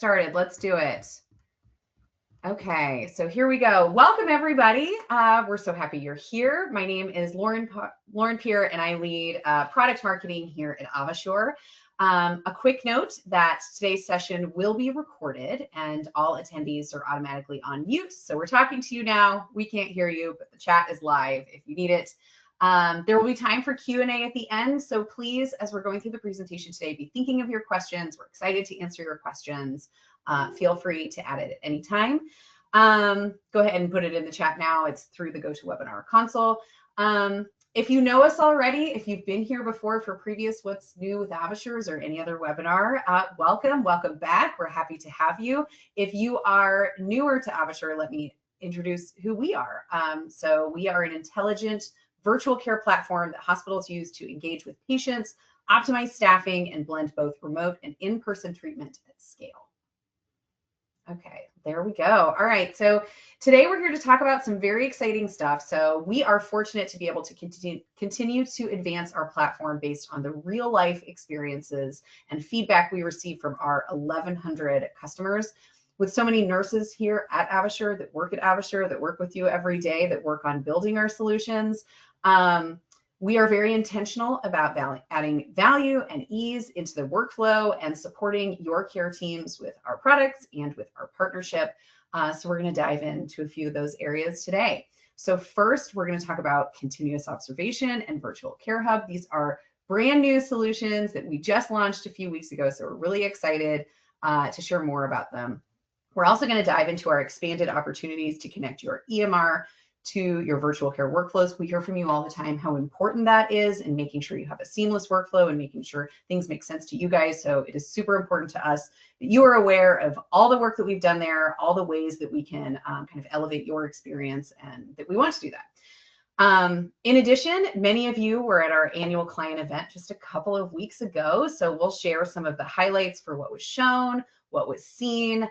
Started. Let's do it. Okay, so here we go. Welcome everybody. We're so happy you're here. My name is Lauren Peer, and I lead product marketing here at AvaSure. A quick note that today's session will be recorded and all attendees are automatically on mute. So we're talking to you now. We can't hear you, but the chat is live if you need it. There will be time for Q&A at the end. So please, as we're going through the presentation today, be thinking of your questions. We're excited to answer your questions. Feel free to add it at any time. Go ahead and put it in the chat now. It's through the GoToWebinar console. If you know us already, if you've been here before for previous What's New with AvaSures or any other webinar, welcome back. We're happy to have you. If you are newer to AvaSure, let me introduce who we are. So we are an intelligent virtual care platform that hospitals use to engage with patients, optimize staffing, and blend both remote and in-person treatment at scale. Okay, there we go. All right, so today we're here to talk about some very exciting stuff. So we are fortunate to be able to continue to advance our platform based on the real life experiences and feedback we receive from our 1,100 customers. With so many nurses here at AvaSure that work at AvaSure, that work with you every day, that work on building our solutions, we are very intentional about adding value and ease into the workflow and supporting your care teams with our products and with our partnership. So we're going to dive into a few of those areas today. So first, we're going to talk about continuous observation and virtual care hub. These are brand new solutions that we just launched a few weeks ago. So we're really excited to share more about them. We're also going to dive into our expanded opportunities to connect your EMR to your virtual care workflows. We hear from you all the time how important that is and making sure you have a seamless workflow and making sure things make sense to you guys. So it is super important to us that you are aware of all the work that we've done there, all the ways that we can kind of elevate your experience, and that we want to do that. In addition, many of you were at our annual client event just a couple of weeks ago. So we'll share some of the highlights for what was shown, what was seen,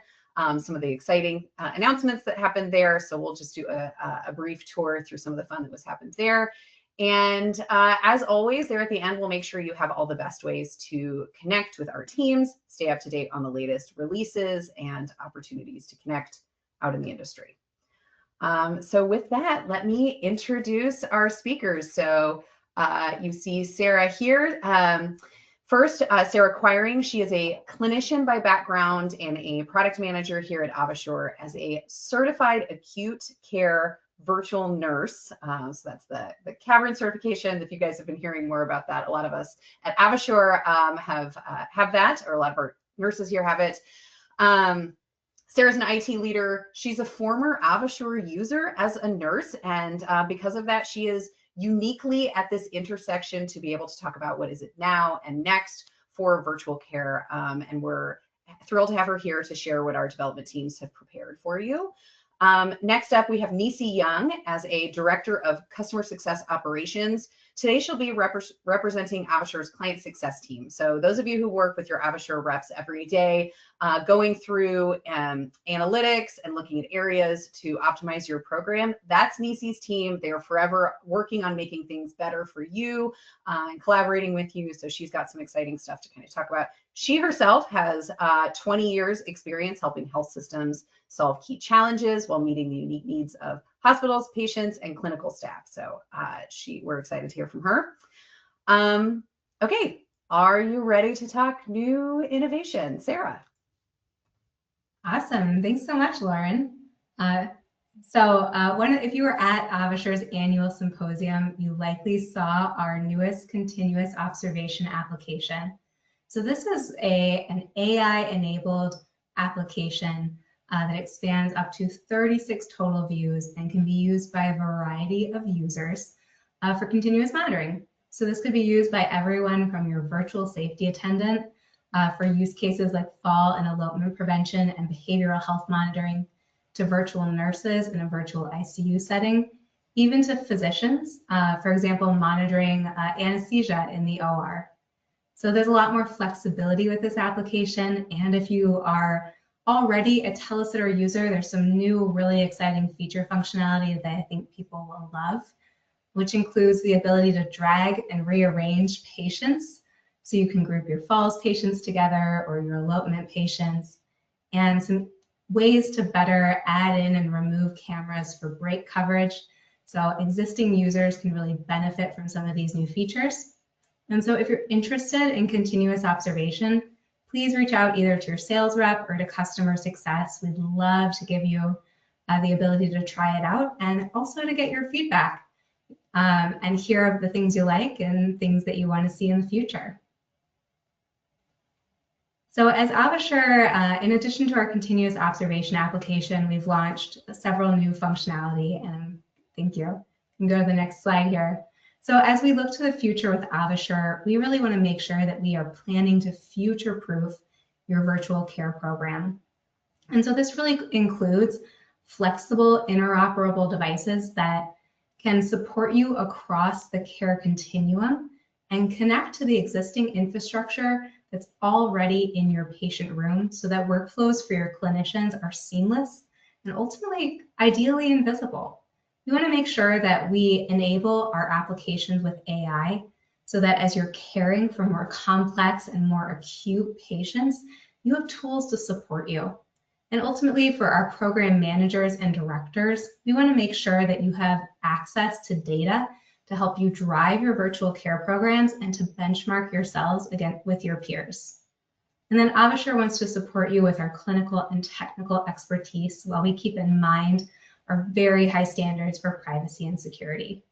some of the exciting announcements that happened there. So we'll just do a brief tour through some of the fun that was happened there. And as always, there at the end, we'll make sure you have all the best ways to connect with our teams, stay up to date on the latest releases and opportunities to connect out in the industry. So with that, let me introduce our speakers. So you see Sarah here. First, Sarah Quiring. She is a clinician by background and a product manager here at AvaSure as a certified acute care virtual nurse. So that's the CAVRN certification. If you guys have been hearing more about that, a lot of us at AvaSure have that, or a lot of our nurses here have it. Sarah's an IT leader. She's a former AvaSure user as a nurse, and because of that, she is uniquely at this intersection to be able to talk about what is it now and next for virtual care. And we're thrilled to have her here to share what our development teams have prepared for you. Next up, we have Nisi Young as a Director of Customer Success Operations. Today, she'll be representing AvaSure's client success team. So those of you who work with your AvaSure reps every day, going through analytics and looking at areas to optimize your program, that's Nisi's team. They are forever working on making things better for you and collaborating with you. So she's got some exciting stuff to kind of talk about. She herself has 20 years experience helping health systems solve key challenges while meeting the unique needs of hospitals, patients, and clinical staff. So we're excited to hear from her. Okay, are you ready to talk new innovation? Sarah. Awesome, thanks so much, Lauren. If you were at AvaSure's annual symposium, you likely saw our newest continuous observation application. So this is an AI-enabled application that expands up to 36 total views and can be used by a variety of users for continuous monitoring. So this could be used by everyone from your virtual safety attendant for use cases like fall and elopement prevention and behavioral health monitoring, to virtual nurses in a virtual ICU setting, even to physicians, for example, monitoring anesthesia in the OR. So there's a lot more flexibility with this application, and if you are already a Telesitter user, there's some new really exciting feature functionality that I think people will love, which includes the ability to drag and rearrange patients. So you can group your falls patients together or your elopement patients. and some ways to better add in and remove cameras for break coverage. So existing users can really benefit from some of these new features. And so if you're interested in continuous observation, please reach out either to your sales rep or to customer success. We'd love to give you the ability to try it out and also to get your feedback and hear of the things you like and things that you want to see in the future. So as AvaSure, in addition to our continuous observation application, we've launched several new functionality, and thank you. You can go to the next slide here. So as we look to the future with AvaSure, we really want to make sure that we are planning to future-proof your virtual care program. And so this really includes flexible, interoperable devices that can support you across the care continuum and connect to the existing infrastructure that's already in your patient room so that workflows for your clinicians are seamless and ultimately, ideally invisible. We want to make sure that we enable our applications with AI so that as you're caring for more complex and more acute patients, you have tools to support you. And ultimately, for our program managers and directors, we want to make sure that you have access to data to help you drive your virtual care programs and to benchmark yourselves again with your peers. And then AvaSure wants to support you with our clinical and technical expertise while we keep in mind our very high standards for privacy and security.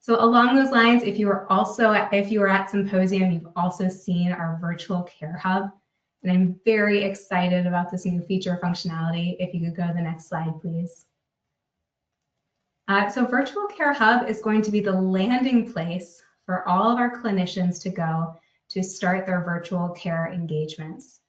So along those lines, if you were at Symposium, you've also seen our virtual care hub. And I'm very excited about this new feature functionality. If you could go to the next slide, please. So Virtual Care Hub is going to be the landing place for all of our clinicians to go to start their virtual care engagements.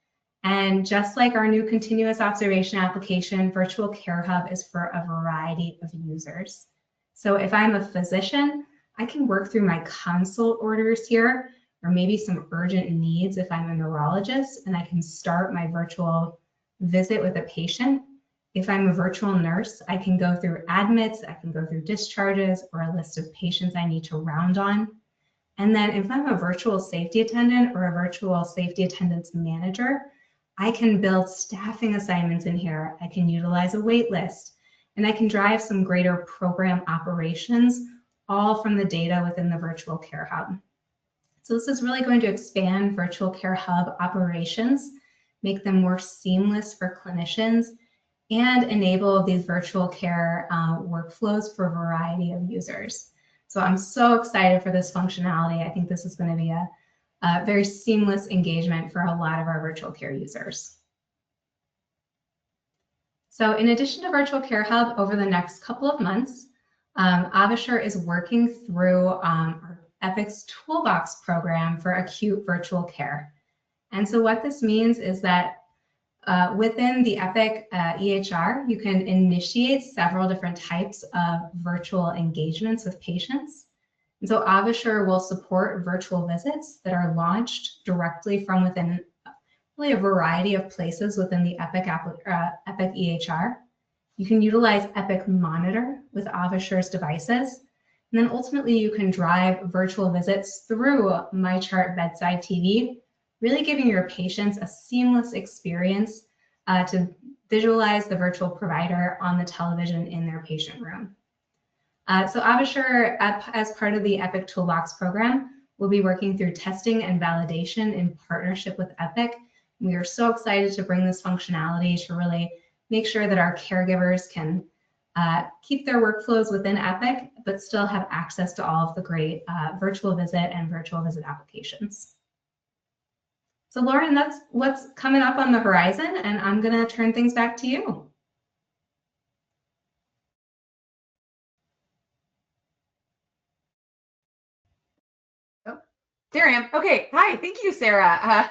And just like our new continuous observation application, Virtual Care Hub is for a variety of users. So if I'm a physician, I can work through my consult orders here, or maybe some urgent needs if I'm a neurologist, and I can start my virtual visit with a patient. If I'm a virtual nurse, I can go through admits, I can go through discharges, or a list of patients I need to round on. And then if I'm a virtual safety attendant or a virtual safety attendance manager, I can build staffing assignments in here. I can utilize a wait list, and I can drive some greater program operations, all from the data within the Virtual Care Hub. So this is really going to expand Virtual Care Hub operations, make them more seamless for clinicians, and enable these virtual care workflows for a variety of users. So I'm so excited for this functionality. I think this is going to be a very seamless engagement for a lot of our virtual care users. So in addition to Virtual Care Hub, over the next couple of months, AvaSure is working through our Epic's Toolbox program for acute virtual care. And so what this means is that within the Epic EHR, you can initiate several different types of virtual engagements with patients. And so AvaSure will support virtual visits that are launched directly from within really a variety of places within the Epic EHR. You can utilize Epic Monitor with AvaSure's devices. And then ultimately you can drive virtual visits through MyChart Bedside TV, really giving your patients a seamless experience to visualize the virtual provider on the television in their patient room. So AvaSure, as part of the Epic Toolbox program, will be working through testing and validation in partnership with Epic. We are so excited to bring this functionality to really make sure that our caregivers can keep their workflows within Epic, but still have access to all of the great virtual visit and virtual visit applications. So Lauren, that's what's coming up on the horizon, and I'm gonna turn things back to you. Oh, there I am. Okay, hi, thank you, Sarah.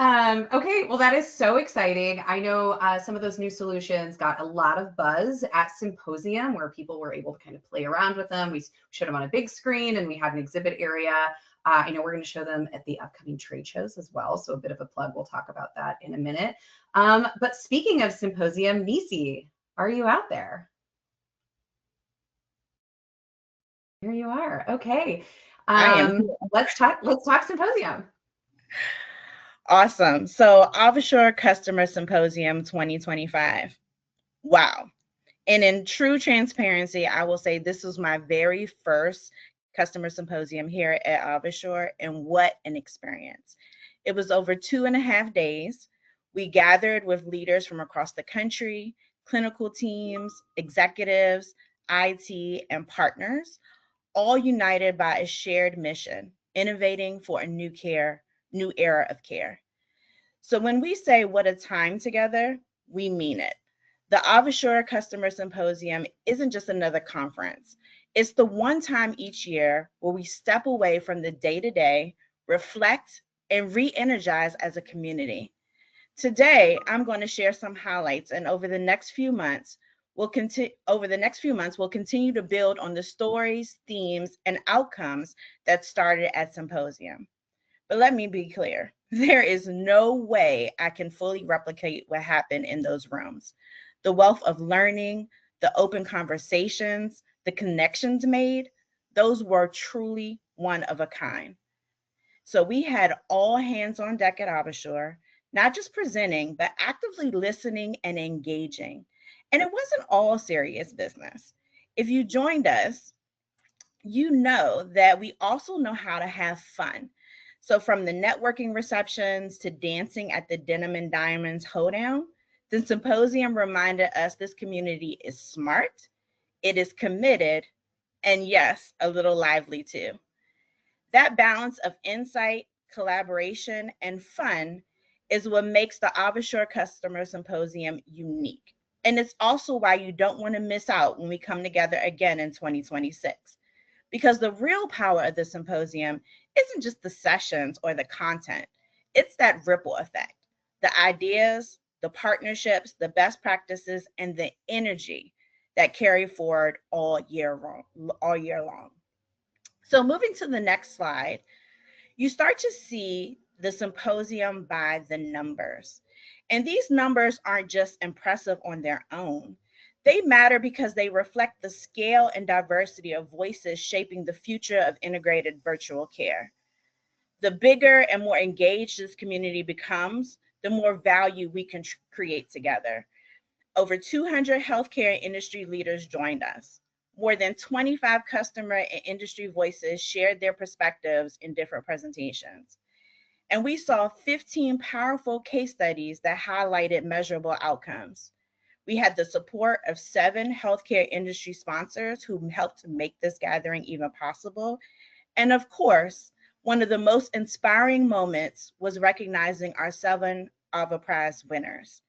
Okay, well, that is so exciting. I know some of those new solutions got a lot of buzz at Symposium where people were able to kind of play around with them. We showed them on a big screen and we had an exhibit area. I know we're going to show them at the upcoming trade shows as well. So a bit of a plug, we'll talk about that in a minute. But speaking of Symposium, Nisi, are you out there? Here you are. Okay. Let's talk Symposium. Awesome. So AvaSure Customer Symposium 2025. Wow. And in true transparency, I will say this was my very first customer symposium here at AvaSure, and what an experience. It was over 2.5 days. We gathered with leaders from across the country, clinical teams, executives, IT, and partners, all united by a shared mission, innovating for a new era of care. So when we say what a time together, we mean it. The AvaSure Customer Symposium isn't just another conference. It's the one time each year where we step away from the day-to-day, reflect, and re-energize as a community. Today, I'm going to share some highlights, and over the next few months, we'll continue to build on the stories, themes, and outcomes that started at Symposium. But let me be clear, there is no way I can fully replicate what happened in those rooms. The wealth of learning, the open conversations, the connections made, those were truly one of a kind. So we had all hands on deck at AvaSure, not just presenting, but actively listening and engaging. And it wasn't all serious business. If you joined us, you know that we also know how to have fun. So from the networking receptions to dancing at the Denim and Diamonds hoedown, the symposium reminded us this community is smart, it is committed, and yes, a little lively too. That balance of insight, collaboration, and fun is what makes the AvaSure Customer Symposium unique. And it's also why you don't want to miss out when we come together again in 2026. Because the real power of the symposium isn't just the sessions or the content, it's that ripple effect. The ideas, the partnerships, the best practices, and the energy that carry forward all year long. So moving to the next slide, you start to see the symposium by the numbers. And these numbers aren't just impressive on their own. They matter because they reflect the scale and diversity of voices shaping the future of integrated virtual care. The bigger and more engaged this community becomes, the more value we can create together. Over 200 healthcare industry leaders joined us. More than 25 customer and industry voices shared their perspectives in different presentations. And we saw 15 powerful case studies that highlighted measurable outcomes. We had the support of 7 healthcare industry sponsors who helped make this gathering even possible. And of course, one of the most inspiring moments was recognizing our 7 AVA Prize winners.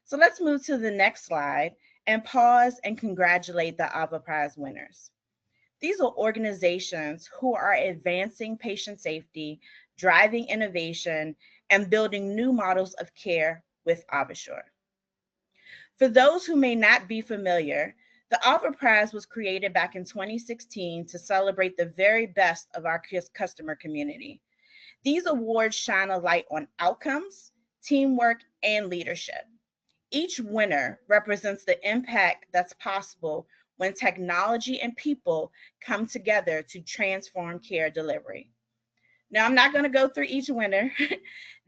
So let's move to the next slide and pause and congratulate the AVA Prize winners. These are organizations who are advancing patient safety, driving innovation, and building new models of care with AvaSure. For those who may not be familiar, the AVA Prize was created back in 2016 to celebrate the very best of our customer community. These awards shine a light on outcomes, teamwork, and leadership. Each winner represents the impact that's possible when technology and people come together to transform care delivery. Now, I'm not going to go through each winner.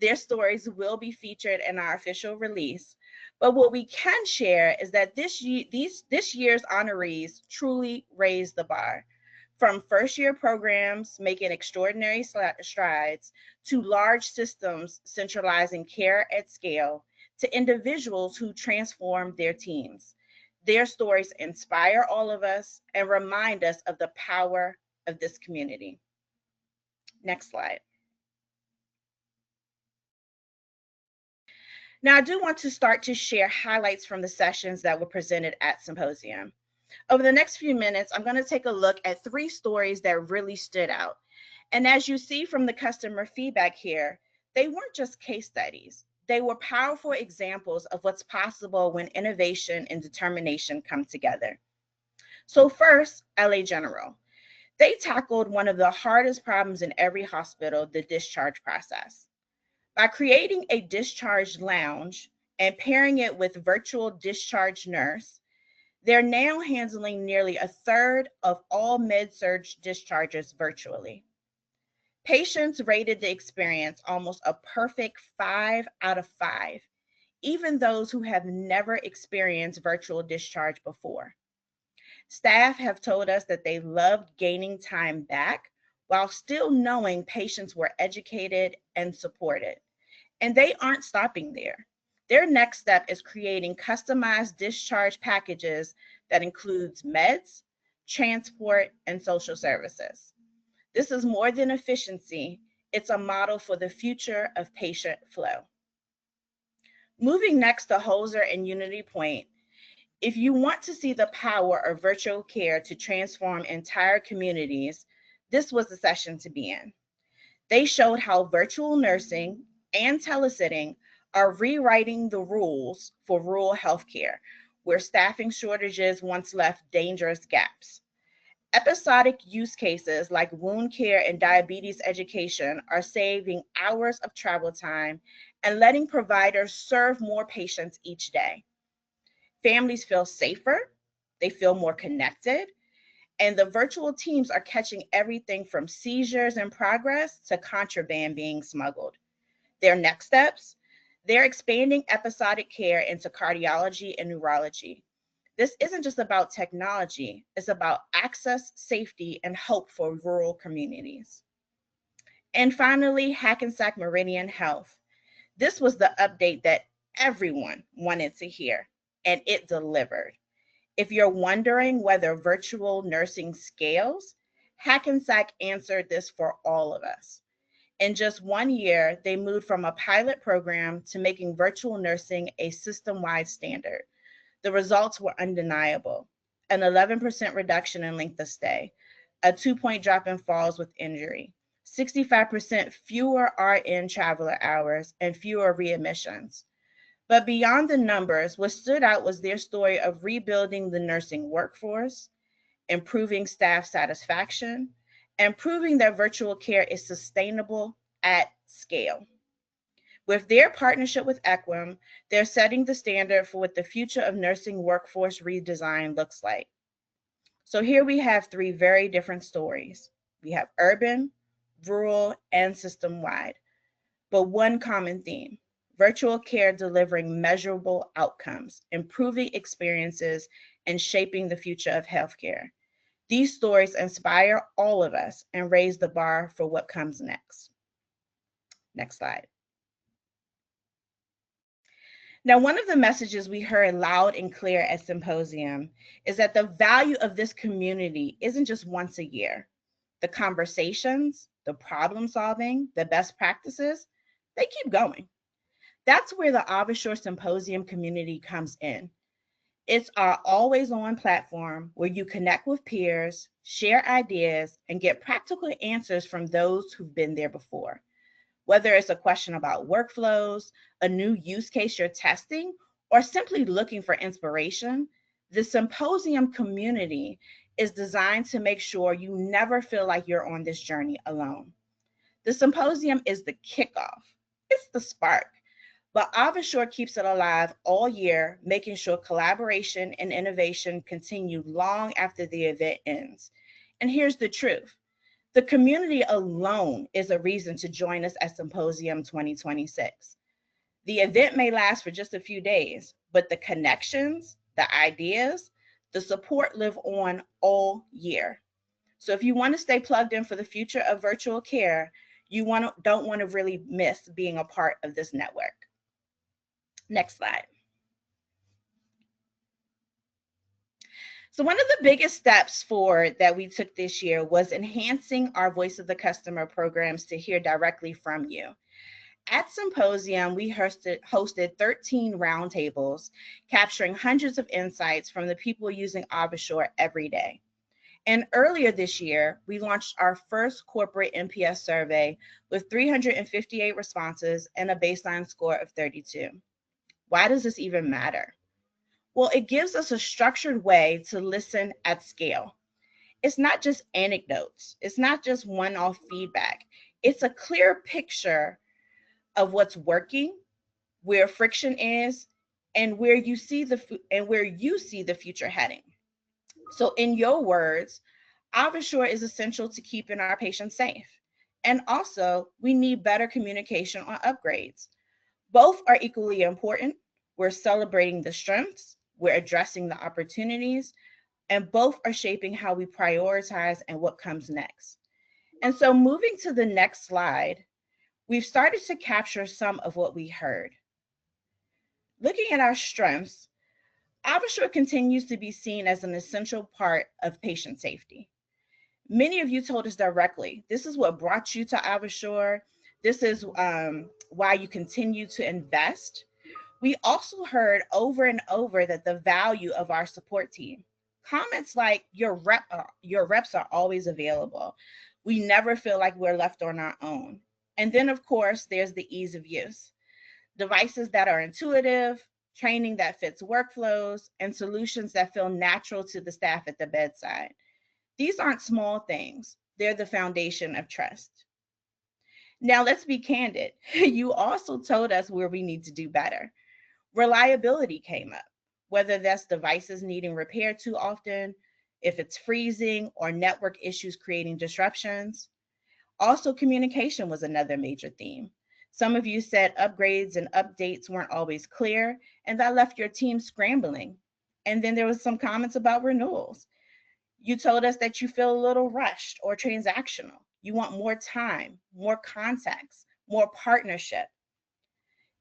Their stories will be featured in our official release. But what we can share is that this year's honorees truly raised the bar. From first-year programs making extraordinary strides to large systems centralizing care at scale, to individuals who transform their teams. Their stories inspire all of us and remind us of the power of this community. Next slide. Now, I do want to start to share highlights from the sessions that were presented at Symposium. Over the next few minutes, I'm going to take a look at 3 stories that really stood out. And as you see from the customer feedback here, they weren't just case studies. They were powerful examples of what's possible when innovation and determination come together. So first, LA General. They tackled one of the hardest problems in every hospital, the discharge process. By creating a discharge lounge and pairing it with virtual discharge nurse, they're now handling nearly a third of all med-surg discharges virtually. Patients rated the experience almost a perfect 5 out of 5, even those who have never experienced virtual discharge before. Staff have told us that they loved gaining time back while still knowing patients were educated and supported. And they aren't stopping there. Their next step is creating customized discharge packages that includes meds, transport, and social services. This is more than efficiency, it's a model for the future of patient flow. Moving next to Holzer and Unity Point, if you want to see the power of virtual care to transform entire communities, this was the session to be in. They showed how virtual nursing and telesitting are rewriting the rules for rural healthcare, where staffing shortages once left dangerous gaps. Episodic use cases like wound care and diabetes education are saving hours of travel time and letting providers serve more patients each day. Families feel safer, they feel more connected, and the virtual teams are catching everything from seizures in progress to contraband being smuggled. Their next steps, they're expanding episodic care into cardiology and neurology. This isn't just about technology, it's about access, safety, and hope for rural communities. And finally, Hackensack Meridian Health. This was the update that everyone wanted to hear, and it delivered. If you're wondering whether virtual nursing scales, Hackensack answered this for all of us. In just 1 year, they moved from a pilot program to making virtual nursing a system-wide standard. The results were undeniable: an 11% reduction in length of stay, a 2-point drop in falls with injury, 65% fewer RN traveler hours, and fewer readmissions. But beyond the numbers, what stood out was their story of rebuilding the nursing workforce, improving staff satisfaction, and proving that virtual care is sustainable at scale. With their partnership with Equim, they're setting the standard for what the future of nursing workforce redesign looks like. So here we have 3 very different stories. We have urban, rural, and system-wide, but one common theme: virtual care delivering measurable outcomes, improving experiences, and shaping the future of healthcare. These stories inspire all of us and raise the bar for what comes next. Next slide. Now, one of the messages we heard loud and clear at Symposium is that the value of this community isn't just once a year. The conversations, the problem solving, the best practices, they keep going. That's where the AvaSure Symposium community comes in. It's our always on platform where you connect with peers, share ideas, and get practical answers from those who've been there before. Whether it's a question about workflows, a new use case you're testing, or simply looking for inspiration, the Symposium community is designed to make sure you never feel like you're on this journey alone. The Symposium is the kickoff. It's the spark. But AvaSure keeps it alive all year, making sure collaboration and innovation continue long after the event ends. And here's the truth: the community alone is a reason to join us at Symposium 2026. The event may last for just a few days, but the connections, the ideas, the support live on all year. So if you want to stay plugged in for the future of virtual care, you don't want to really miss being a part of this network. Next slide. So one of the biggest steps forward that we took this year was enhancing our Voice of the Customer programs to hear directly from you. At Symposium, we hosted 13 roundtables, capturing hundreds of insights from the people using AvaSure every day. And earlier this year, we launched our first corporate NPS survey with 358 responses and a baseline score of 32. Why does this even matter? Well, it gives us a structured way to listen at scale. It's not just anecdotes. It's not just one-off feedback. It's a clear picture of what's working, where friction is, and where you see the future heading. So in your words, AvaSure is essential to keeping our patients safe. And also, we need better communication on upgrades. Both are equally important. We're celebrating the strengths, we're addressing the opportunities, and both are shaping how we prioritize and what comes next. And so, moving to the next slide, we've started to capture some of what we heard. Looking at our strengths, AvaSure continues to be seen as an essential part of patient safety. Many of you told us directly, this is what brought you to AvaSure. This is why you continue to invest. We also heard over and over that the value of our support team. Comments like your reps are always available. We never feel like we're left on our own. And then of course, there's the ease of use. Devices that are intuitive, training that fits workflows, and solutions that feel natural to the staff at the bedside. These aren't small things. They're the foundation of trust. Now let's be candid. You also told us where we need to do better. Reliability came up, whether that's devices needing repair too often, if it's freezing or network issues creating disruptions. Also, communication was another major theme. Some of you said upgrades and updates weren't always clear, and that left your team scrambling. And then there was some comments about renewals. You told us that you feel a little rushed or transactional. You want more time, more context, more partnership.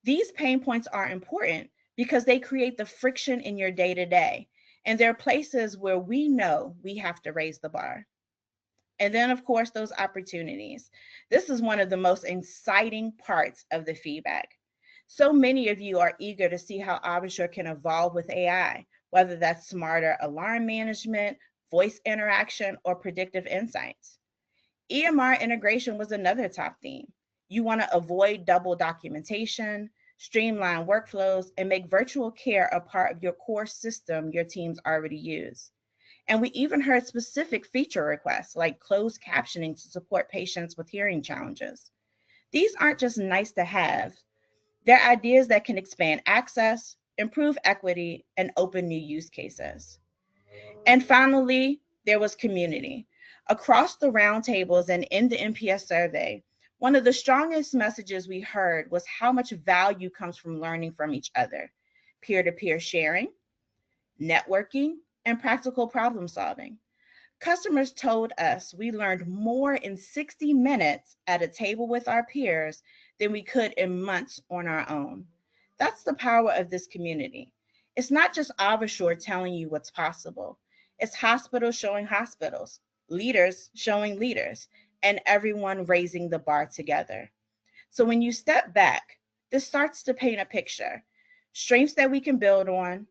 These pain points are important because they create the friction in your day-to-day, and there are places where we know we have to raise the bar. And then, of course, those opportunities. This is one of the most exciting parts of the feedback. So many of you are eager to see how AvaSure can evolve with AI, whether that's smarter alarm management, voice interaction, or predictive insights. EMR integration was another top theme. You want to avoid double documentation, streamline workflows, and make virtual care a part of your core system your teams already use. And we even heard specific feature requests like closed captioning to support patients with hearing challenges. These aren't just nice to have, they're ideas that can expand access, improve equity, and open new use cases. And finally, there was community. Across the roundtables and in the NPS survey, one of the strongest messages we heard was how much value comes from learning from each other, peer-to-peer sharing, networking, and practical problem solving. Customers told us we learned more in 60 minutes at a table with our peers than we could in months on our own. That's the power of this community. It's not just AvaSure telling you what's possible. It's hospitals showing hospitals, leaders showing leaders, and everyone raising the bar together. So when you step back, this starts to paint a picture. Strengths that we can build on,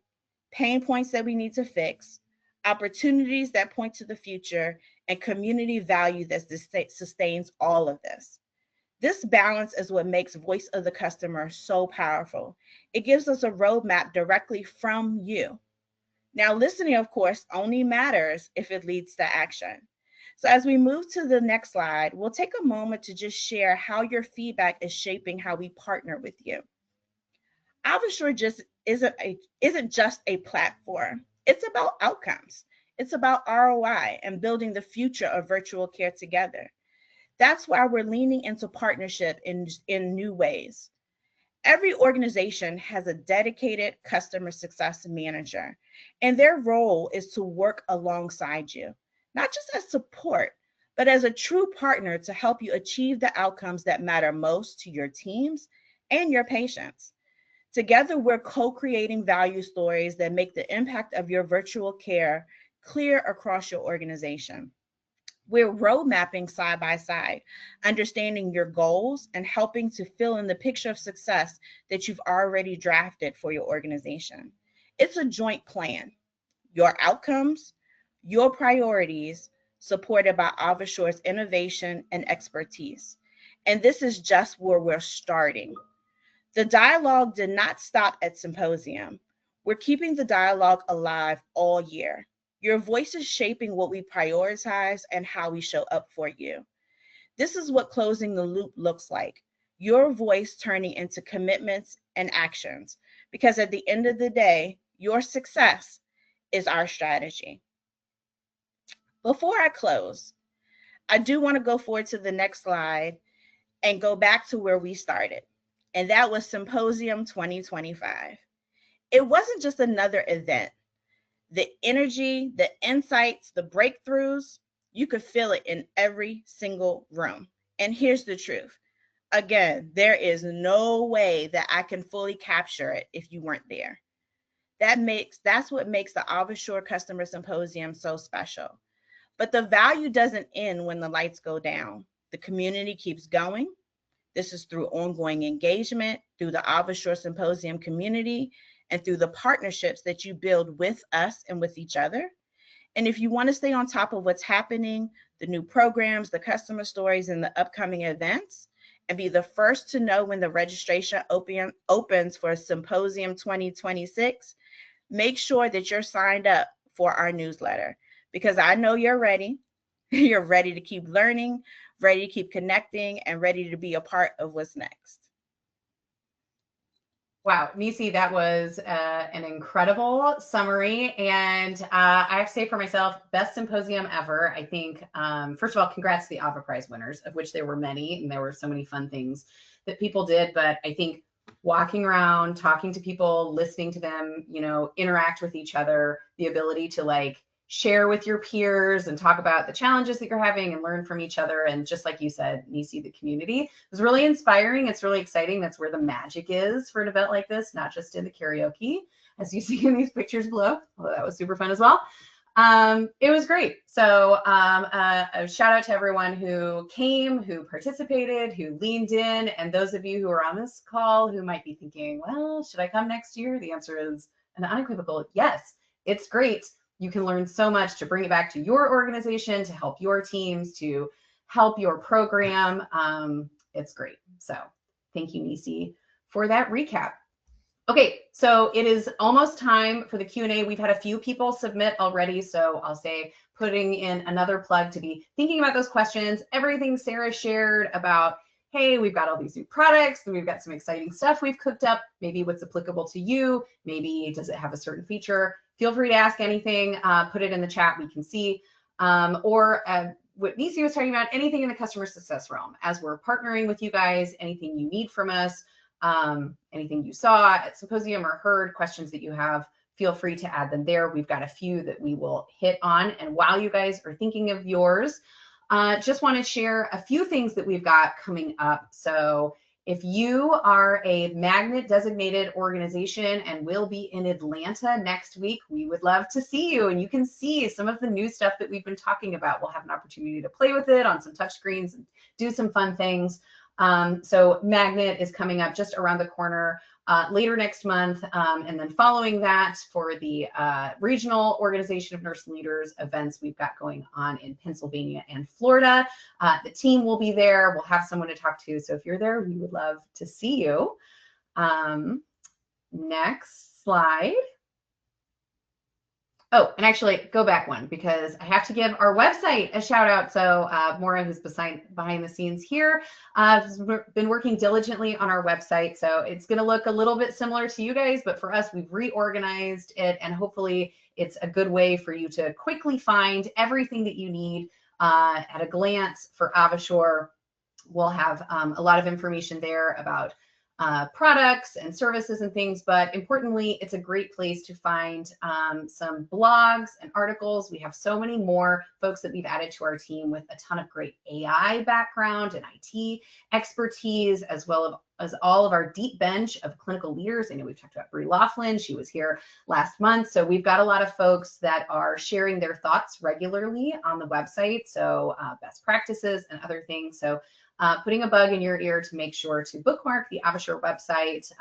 pain points that we need to fix, opportunities that point to the future, and community value that sustains all of this. This balance is what makes Voice of the Customer so powerful. It gives us a roadmap directly from you. Now, listening, of course, only matters if it leads to action. So as we move to the next slide, we'll take a moment to just share how your feedback is shaping how we partner with you. AvaSure just isn't just a platform. It's about outcomes. It's about ROI and building the future of virtual care together. That's why we're leaning into partnership in new ways. Every organization has a dedicated customer success manager, and their role is to work alongside you, not just as support, but as a true partner to help you achieve the outcomes that matter most to your teams and your patients. Together, we're co-creating value stories that make the impact of your virtual care clear across your organization. We're road mapping side by side, understanding your goals and helping to fill in the picture of success that you've already drafted for your organization. It's a joint plan, your outcomes, your priorities, supported by AvaSure's innovation and expertise. And this is just where we're starting. The dialogue did not stop at Symposium. We're keeping the dialogue alive all year. Your voice is shaping what we prioritize and how we show up for you. This is what closing the loop looks like. Your voice turning into commitments and actions. Because at the end of the day, your success is our strategy. Before I close, I do want to go forward to the next slide and go back to where we started. And that was Symposium 2025. It wasn't just another event. The energy, the insights, the breakthroughs, you could feel it in every single room. And here's the truth. Again, there is no way that I can fully capture it if you weren't there. That's what makes the AvaSure Customer Symposium so special. But the value doesn't end when the lights go down. The community keeps going. This is through ongoing engagement, through the AvaSure Symposium community, and through the partnerships that you build with us and with each other. And if you want to stay on top of what's happening, the new programs, the customer stories, and the upcoming events, and be the first to know when the registration opens for Symposium 2026, make sure that you're signed up for our newsletter, because I know you're ready. You're ready to keep learning, ready to keep connecting, and ready to be a part of what's next. Wow, Nisi, that was an incredible summary. And I have to say for myself, best symposium ever. I think, first of all, congrats to the AVA Prize winners, of which there were many, and there were so many fun things that people did. But I think walking around, talking to people, listening to them, you know, interact with each other, the ability to like share with your peers and talk about the challenges that you're having and learn from each other. And just like you said, Nisi, the community was really inspiring. It's really exciting. That's where the magic is for an event like this, not just in the karaoke, as you see in these pictures below. Although that was super fun as well. It was great. So a shout out to everyone who came, who participated, who leaned in, and those of you who are on this call who might be thinking, well, should I come next year? The answer is an unequivocal yes. It's great. You can learn so much to bring it back to your organization, to help your teams, to help your program. It's great. So thank you, Nisi, for that recap. Okay, so it is almost time for the Q&A. We've had a few people submit already, so I'll say putting in another plug to be thinking about those questions. Everything Sarah shared about, hey, we've got all these new products, and we've got some exciting stuff we've cooked up. Maybe what's applicable to you. Maybe does it have a certain feature? Feel free to ask anything. Put it in the chat. We can see. Or what Nisi was talking about, anything in the customer success realm. As we're partnering with you guys, anything you need from us, anything you saw at Symposium or heard, questions that you have, feel free to add them there. We've got a few that we will hit on. And while you guys are thinking of yours, just want to share a few things that we've got coming up. So if you are a magnet designated organization and will be in Atlanta next week, we would love to see you. And you can see some of the new stuff that we've been talking about. We'll have an opportunity to play with it on some touch screens and do some fun things. So Magnet is coming up just around the corner later next month. And then following that, for the Regional Organization of Nurse Leaders events we've got going on in Pennsylvania and Florida. The team will be there. We'll have someone to talk to. So if you're there, we would love to see you. Next slide. Oh, and actually go back one, because I have to give our website a shout out. So Maura, who's behind the scenes here, has been working diligently on our website. So it's going to look a little bit similar to you guys, but for us, we've reorganized it, and hopefully it's a good way for you to quickly find everything that you need at a glance for AvaSure. We'll have a lot of information there about products and services and things, but importantly, it's a great place to find some blogs and articles. We have so many more folks that we've added to our team with a ton of great AI background and IT expertise, as well as all of our deep bench of clinical leaders. I know we've talked about Brie Laughlin. She was here last month. So we've got a lot of folks that are sharing their thoughts regularly on the website. So best practices and other things. So putting a bug in your ear to make sure to bookmark the AvaSure website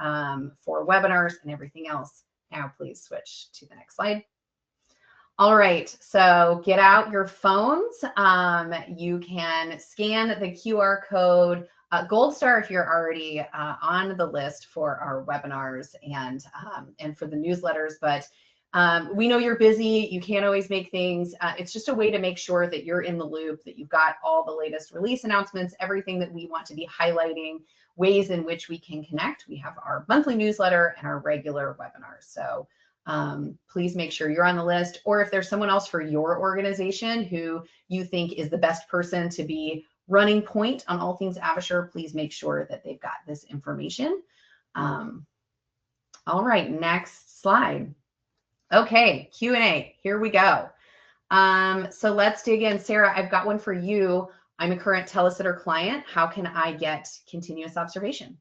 for webinars and everything else. Now, please switch to the next slide. All right, so get out your phones. You can scan the QR code, Gold Star if you're already on the list for our webinars and for the newsletters, but we know you're busy, you can't always make things. It's just a way to make sure that you're in the loop, that you've got all the latest release announcements, everything that we want to be highlighting, ways in which we can connect. We have our monthly newsletter and our regular webinars. So please make sure you're on the list. Or if there's someone else for your organization who you think is the best person to be running point on all things AvaSure, please make sure that they've got this information. All right, next slide. Okay, Q&A, here we go. So let's dig in. Sarah, I've got one for you. I'm a current telesitter client. How can I get continuous observation?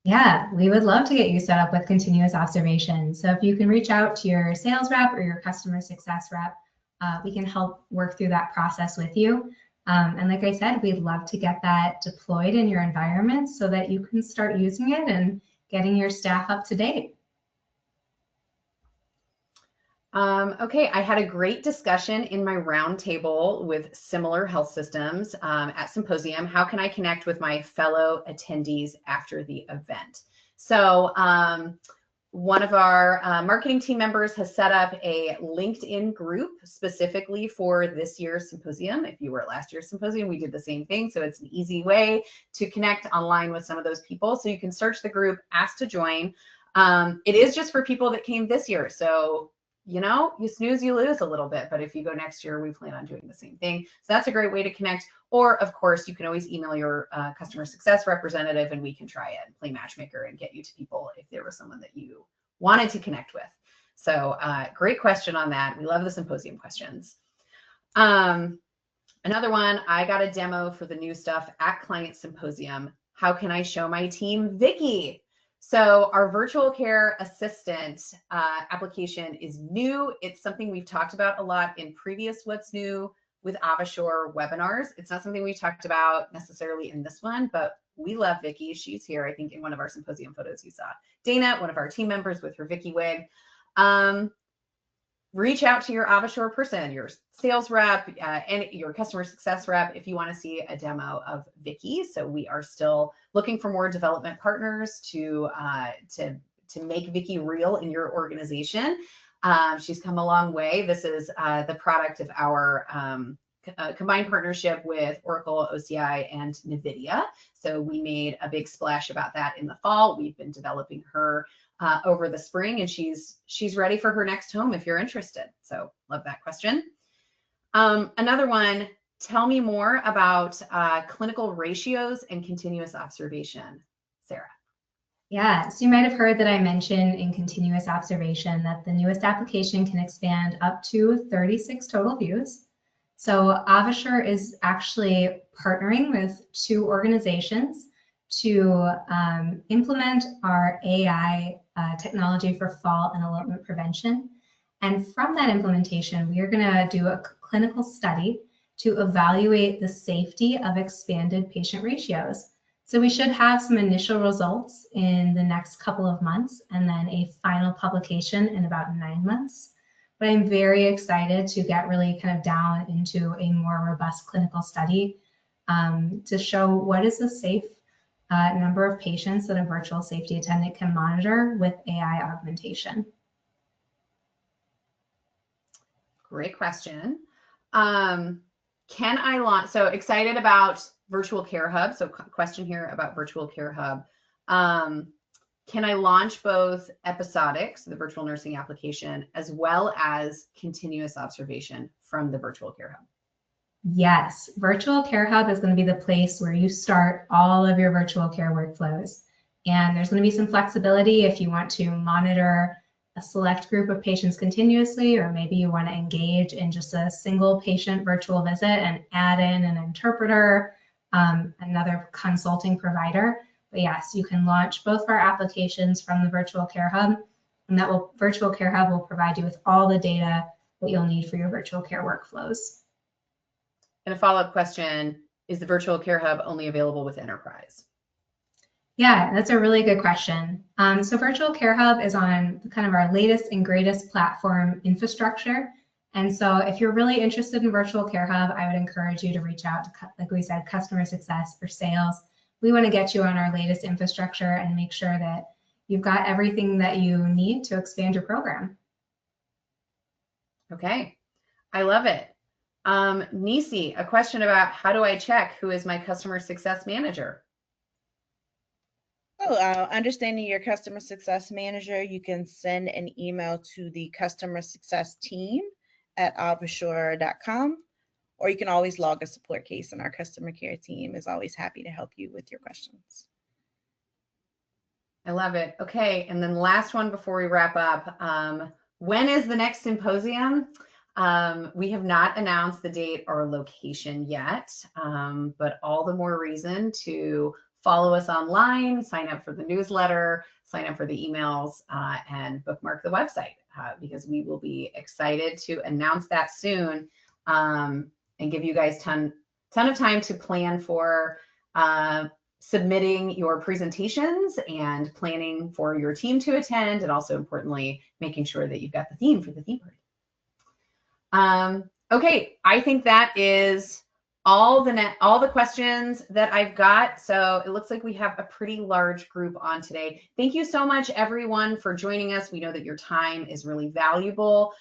Yeah, we would love to get you set up with continuous observation. So if you can reach out to your sales rep or your customer success rep, we can help work through that process with you. And like I said, we'd love to get that deployed in your environment so that you can start using it and getting your staff up to date. Okay, I had a great discussion in my roundtable with similar health systems at Symposium. How can I connect with my fellow attendees after the event? So one of our marketing team members has set up a LinkedIn group specifically for this year's symposium. If you were at last year's symposium, we did the same thing. So it's an easy way to connect online with some of those people. So you can search the group, ask to join. It is just for people that came this year. So you know, you snooze, you lose a little bit, but if you go next year, we plan on doing the same thing. So that's a great way to connect. Or of course, you can always email your customer success representative and we can try it and play matchmaker and get you to people if there was someone that you wanted to connect with. So great question on that. We love the symposium questions. Another one, I got a demo for the new stuff at Client Symposium. How can I show my team Vicky? So our virtual care assistant application is new. It's something we've talked about a lot in previous What's New with AvaSure webinars. It's not something we talked about necessarily in this one, but we love Vicky. She's here, I think, in one of our symposium photos you saw. Dana, one of our team members with her Vicky wig. Reach out to your AvaSure person, your sales rep, and your customer success rep if you want to see a demo of Vicky. So we are still looking for more development partners to make Vicky real in your organization. She's come a long way. This is the product of our combined partnership with Oracle, OCI, and NVIDIA. So we made a big splash about that in the fall. We've been developing her over the spring, and she's ready for her next home if you're interested. So love that question. Another one, tell me more about clinical ratios and continuous observation. Sarah. Yeah, so you might have heard that I mentioned in continuous observation that the newest application can expand up to 36 total views. So AvaSure is actually partnering with 2 organizations to implement our AI technology for fall and elopement prevention. And from that implementation, we are going to do a clinical study to evaluate the safety of expanded patient ratios. So we should have some initial results in the next couple of months and then a final publication in about 9 months. But I'm very excited to get really kind of down into a more robust clinical study to show what is a safe number of patients that a virtual safety attendant can monitor with AI augmentation. Great question. Can I launch, so excited about Virtual Care Hub. So question here about Virtual Care Hub. Can I launch both episodic, so the virtual nursing application, as well as continuous observation from the Virtual Care Hub? Yes, Virtual Care Hub is going to be the place where you start all of your virtual care workflows. And there's going to be some flexibility if you want to monitor a select group of patients continuously, or maybe you want to engage in just a single patient virtual visit and add in an interpreter, another consulting provider. But yes, you can launch both of our applications from the Virtual Care Hub, and that Virtual Care Hub will provide you with all the data that you'll need for your virtual care workflows. And a follow-up question, is the Virtual Care Hub only available with Enterprise? Yeah, that's a really good question. So Virtual Care Hub is on kind of our latest and greatest platform infrastructure. And so if you're really interested in Virtual Care Hub, I would encourage you to reach out to, like we said, customer success or sales. We want to get you on our latest infrastructure and make sure that you've got everything that you need to expand your program. Okay, I love it. Nisi, a question about how do I check who is my customer success manager? Oh, understanding your customer success manager, you can send an email to the customer success team at avasure.com, or you can always log a support case, and our customer care team is always happy to help you with your questions. I love it. Okay, and then last one before we wrap up. When is the next symposium? We have not announced the date or location yet, but all the more reason to follow us online, sign up for the newsletter, sign up for the emails, and bookmark the website because we will be excited to announce that soon and give you guys ton of time to plan for submitting your presentations and planning for your team to attend, and also importantly, making sure that you've got the theme for the theme party. Okay, I think that is all the questions that I've got. So it looks like we have a pretty large group on today. Thank you so much, everyone, for joining us. We know that your time is really valuable.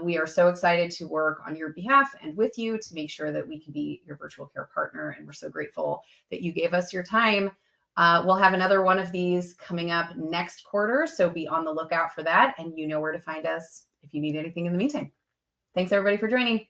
We are so excited to work on your behalf and with you to make sure that we can be your virtual care partner. And we're so grateful that you gave us your time. We'll have another one of these coming up next quarter. So be on the lookout for that. And you know where to find us if you need anything in the meantime. Thanks, everybody, for joining.